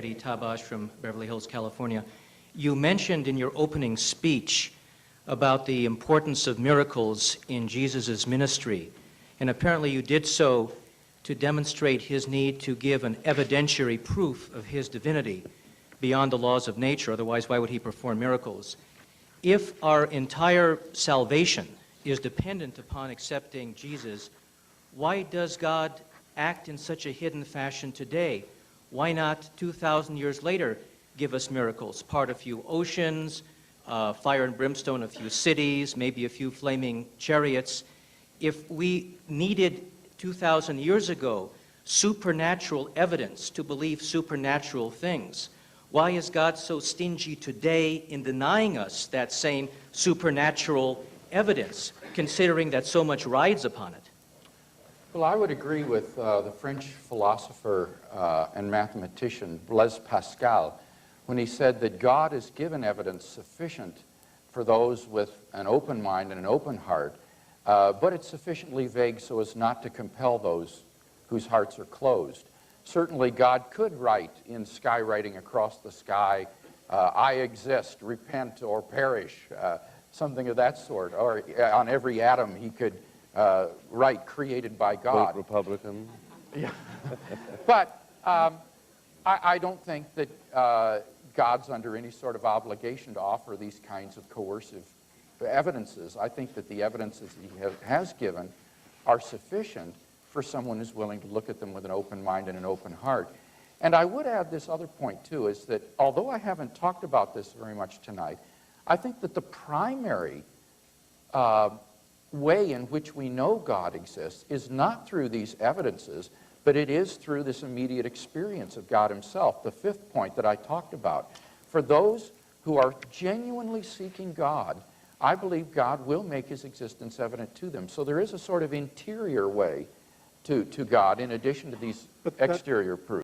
Eddie Tabash from Beverly Hills, California. You mentioned in your opening speech about the importance of miracles in Jesus' ministry, and apparently you did so to demonstrate his need to give an evidentiary proof of his divinity beyond the laws of nature. Otherwise, why would he perform miracles? If our entire salvation is dependent upon accepting Jesus, why does God act in such a hidden fashion today? Why not 2,000 years later give us miracles? Part a few oceans, fire and brimstone a few cities, maybe a few flaming chariots. If we needed 2,000 years ago supernatural evidence to believe supernatural things, why is God so stingy today in denying us that same supernatural evidence, considering that so much rides upon it? Well, I would agree with the French philosopher and mathematician Blaise Pascal when he said that God has given evidence sufficient for those with an open mind and an open heart, but it's sufficiently vague so as not to compel those whose hearts are closed. Certainly, God could write in skywriting across the sky, I exist, repent or perish, something of that sort. Or on every atom he could write, created by God. Vote Republican. Yeah. But I don't think that God's under any sort of obligation to offer these kinds of coercive evidences. I think that the evidences he has given are sufficient for someone who's willing to look at them with an open mind and an open heart. And I would add this other point, too, is that although I haven't talked about this very much tonight, I think that the primary way in which we know God exists is not through these evidences, but it is through this immediate experience of God himself, the fifth point that I talked about. For those who are genuinely seeking God, I believe God will make his existence evident to them. So there is a sort of interior way to God in addition to these exterior proofs.